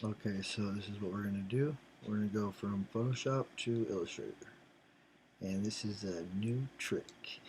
Okay, so this is what we're going to do. We're going to go from Photoshop to Illustrator. And this is a new trick.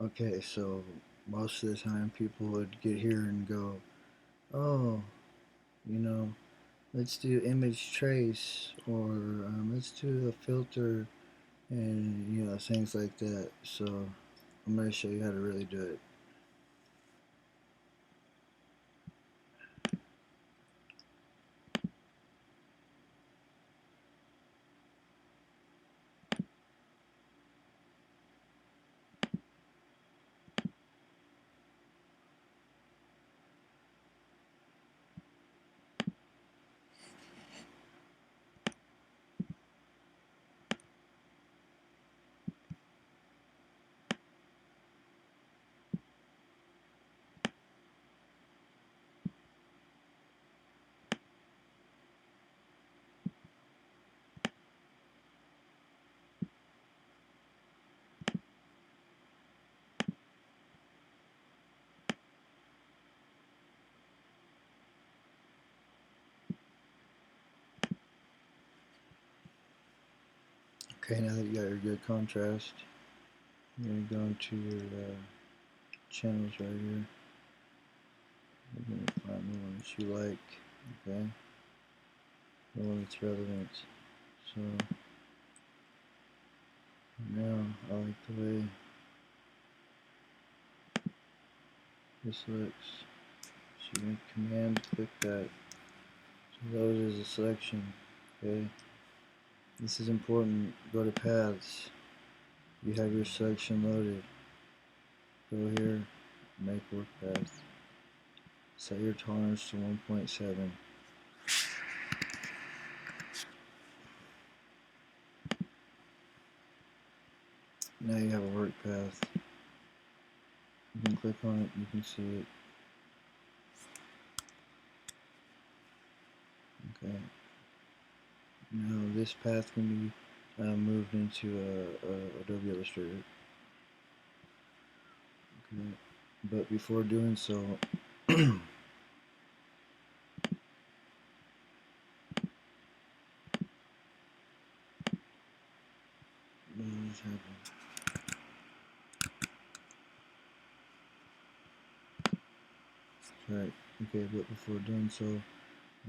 Okay, so most of the time people would get here and go, oh, you know, let's do image trace, or let's do a filter, and things like that. So I'm going to show you how to really do it. Okay, now that you got your good contrast, you're going to go into your channels right here. You're going to find the one that you like, okay? The one that's relevant. So now I like the way this looks. So you can command click that to load as a selection, okay? This is important. Go to paths. You have your selection loaded. Go here, make work path. Set your tolerance to 1.7. Now you have a work path. You can click on it, you can see it. Okay. Now this path can be moved into Adobe Illustrator. Okay. But before doing so, what is happening? Right. Okay, but before doing so,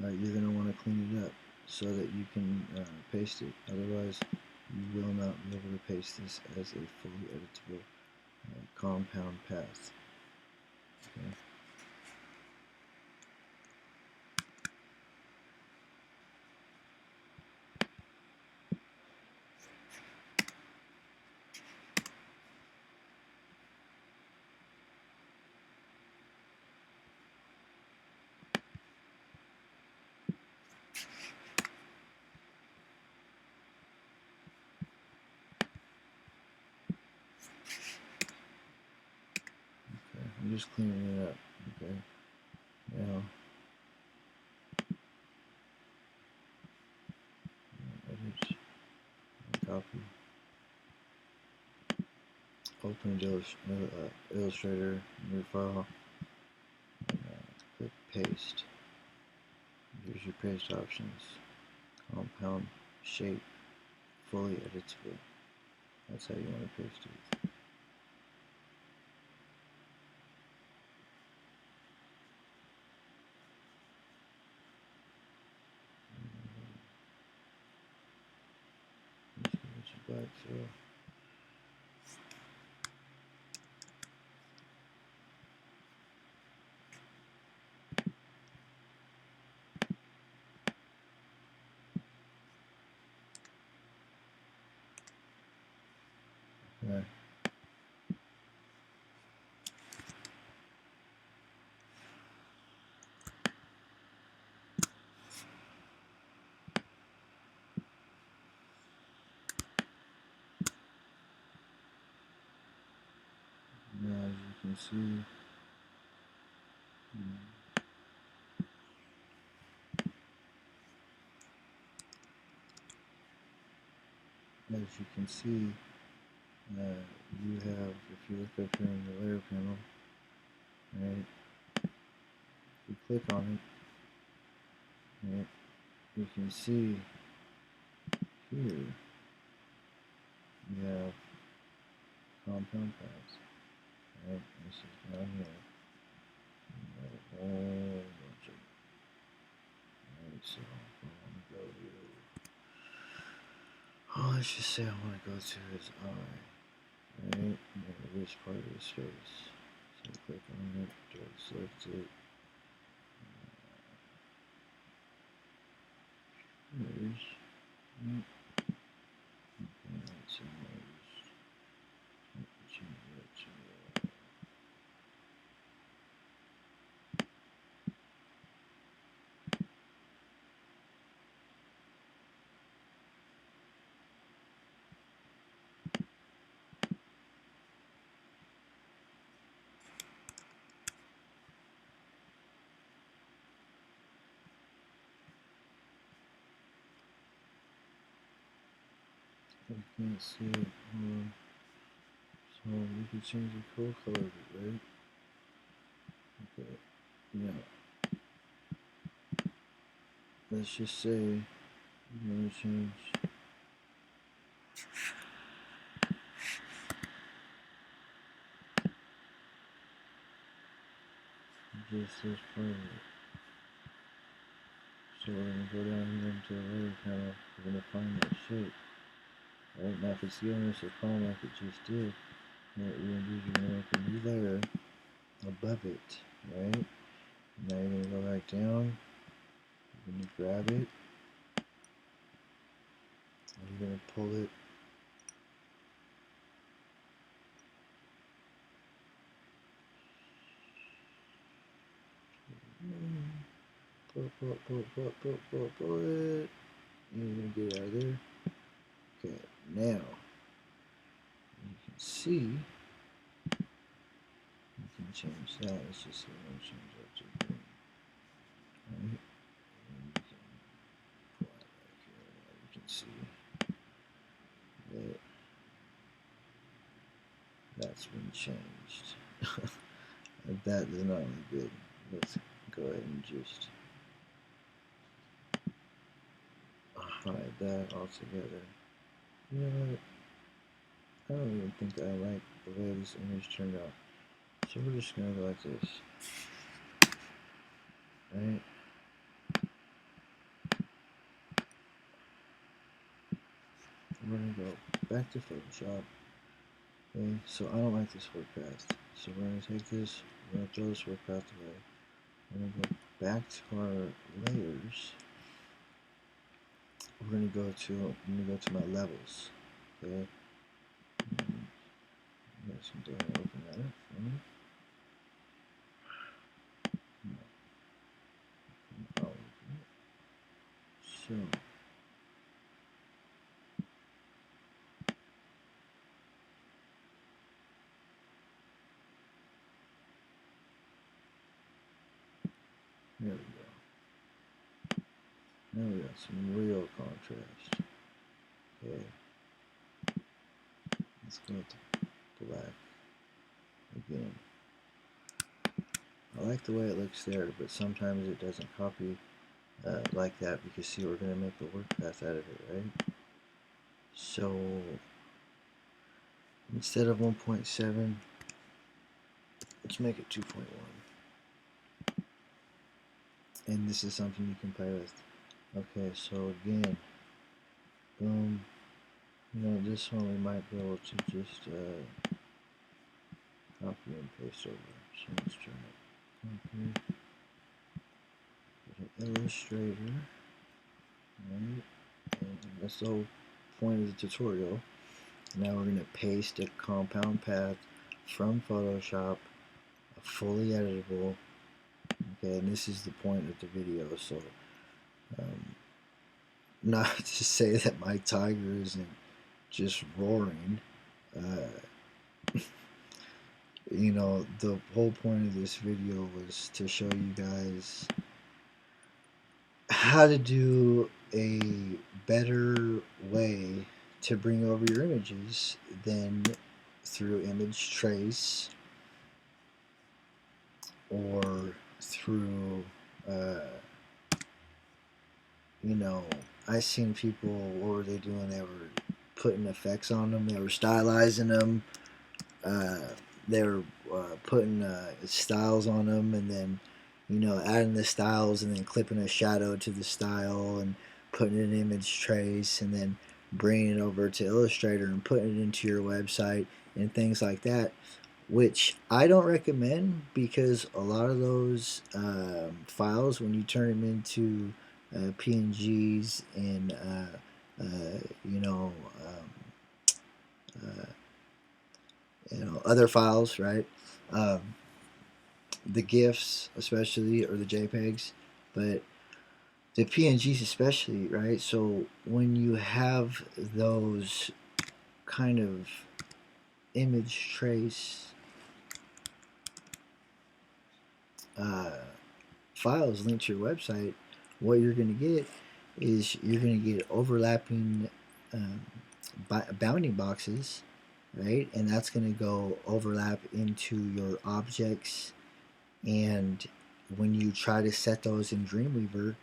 you're going to want to clean it up so that you can paste it. Otherwise, you will not be able to paste this as a fully editable compound path. Okay. I'm just cleaning it up. Okay. Now, edit, copy, open Illustrator, new file, and, click paste. Here's your paste options: compound, shape, fully editable. That's how you want to paste it. Just give it your black fill. Yeah. Now, as you can see, you have, if you look up here in the layer panel, right, you click on it, right, you can see here you have compound paths, right, this is down here, you have a whole bunch of, right, so if I want to go to, let's just say I want to go to his eye, right, this part of his face, so click on it, select it, there's, right, okay, so change that to, I can't see it, so we can change the color of it, right? Okay, yeah, let's just say we're going to change just this part of it. So we're going to go down here into the layer panel, we're going to find that shape. Right, now if it's giving us a column like it just did, what we're going to do is we're going to make a new layer above it, right? Now you're going to go back down, you're going to grab it, and you're going to pull it pull it, and you're going to get it out of there. Okay, now you can see, you can change that. Let's just say I'm going to change that to green. Right? And you can pull it back here. Now you can see that that's been changed. That is not really good. Let's go ahead and just hide that altogether. You know what? I don't even think I like the way this image turned out. So we're just going to go like this. Right? We're going to go back to Photoshop. Okay, so I don't like this work path. So we're going to take this, we're going to throw this work path away. We're going to go back to our layers. We're going to go to my levels. Okay. Let's go ahead and open that up for me. No. So there we go. Now we got some real contrast. Okay. Let's go to black again. I like the way it looks there, but sometimes it doesn't copy like that because see, we're going to make the work path out of it, right? So instead of 1.7, let's make it 2.1. And this is something you can play with. Okay, so again, boom. You know, this one we might be able to just copy and paste over. So let's try it. Copy. Go to Illustrator. Right? And that's the whole point of the tutorial. Now we're going to paste a compound path from Photoshop, fully editable. Okay, and this is the point of the video. So, not to say that my tiger isn't just roaring. you know, the whole point of this video was to show you guys how to do a better way to bring over your images than through image trace or through you know, I seen people, what were they doing? They were putting effects on them, they were stylizing them, uh, they were putting styles on them, and then, you know, adding the styles and then clipping a shadow to the style and putting an image trace and then bringing it over to Illustrator and putting it into your website and things like that, which I don't recommend because a lot of those files, when you turn them into PNGs and you know, uh, other files, right? Um, the GIFs, especially, or the JPEGs, but the PNGs especially, right? So when you have those kind of image trace uh, files linked to your website, what you're going to get is you're going to get overlapping um, bounding boxes, right? And that's going to go overlap into your objects. And when you try to set those in Dreamweaver,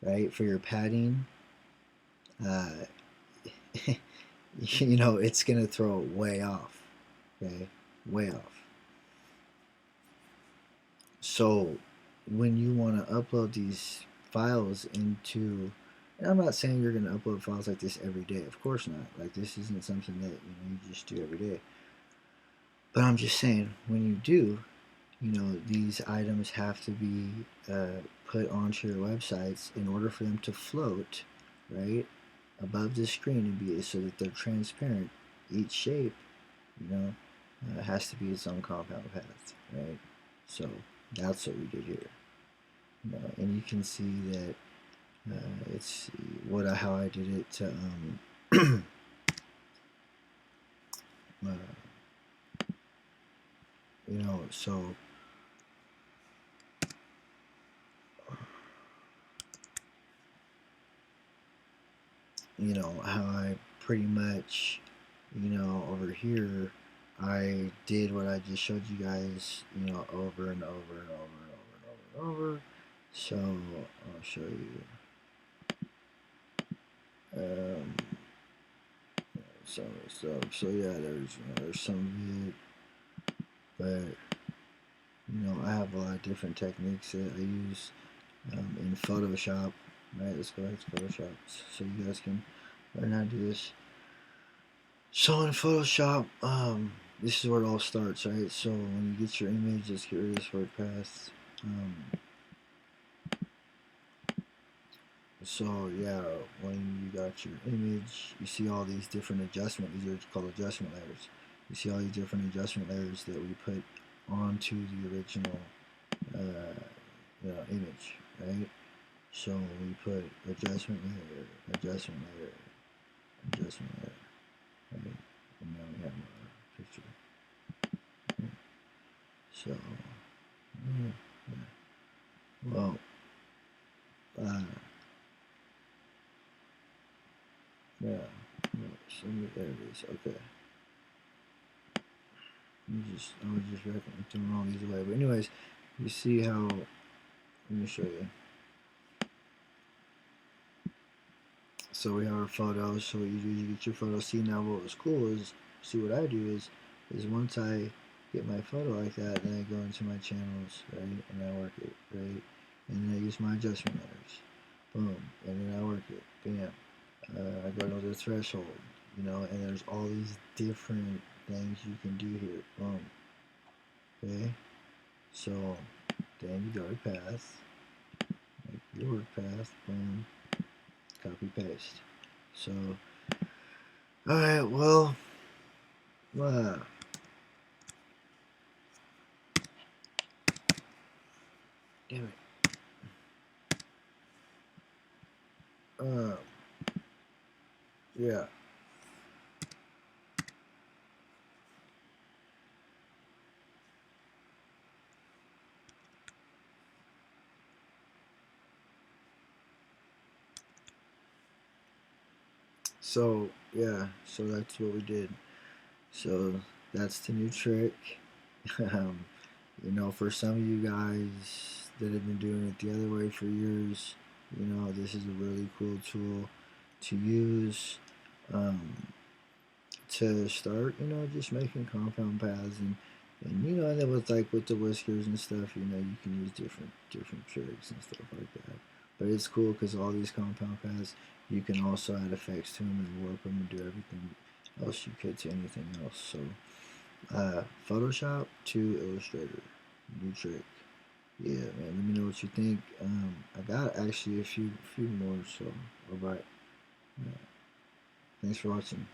right, for your padding, uh, you know, it's going to throw it way off, okay? Way off. So when you want to upload these files into, and I'm not saying you're going to upload files like this every day, of course not. Like, this isn't something that, you know, you just do every day. But I'm just saying, when you do, you know, these items have to be put onto your websites in order for them to float, right, above the screen and be so that they're transparent. Each shape, you know, has to be its own compound path, right? So that's what we did here. You know, and you can see that it's how I did it to uh, you know, so you know how I pretty much, you know, over here I did what I just showed you guys, you know, over and over and over and over and over and over. So I'll show you. Um, so yeah, there's, you know, there's some of it, but you know, I have a lot of different techniques that I use in Photoshop. Right, let's go ahead to Photoshop so you guys can learn how to do this. So in Photoshop, this is where it all starts, right? So when you get your image, let's get rid of this WordPress. So yeah, when you got your image, you see all these different adjustment. These are called adjustment layers. You see all these different adjustment layers that we put onto the original image, right? So we put adjustment layer, adjustment layer, adjustment layer, right? And now we have our picture. Right? So, well, yeah, so there it is. Okay. I was just doing all these away. But anyways, you see how, let me show you. So we have our photos. So what you do is you get your photo. See, now what was cool is, see what I do is once I get my photo like that, then I go into my channels, right, and I work it, right, and then I use my adjustment layers, boom, and then I work it, bam. I go to the threshold, you know, and there's all these different things you can do here, boom, okay. So then you go to path, make your work path, boom, copy paste. So, all right, well, damn it. Yeah. So yeah, so that's what we did. So that's the new trick. um, you know, for some of you guys that have been doing it the other way for years, you know, this is a really cool tool to use. Um, to start, you know, just making compound paths and you know, and then with like with the whiskers and stuff, you know, you can use different tricks and stuff like that. But it's cool because all these compound paths, you can also add effects to them and warp them and do everything else you could to anything else. So, Photoshop to Illustrator, new trick. Yeah, man. Let me know what you think. I got actually a few more. So, all right. Yeah. Thanks for watching.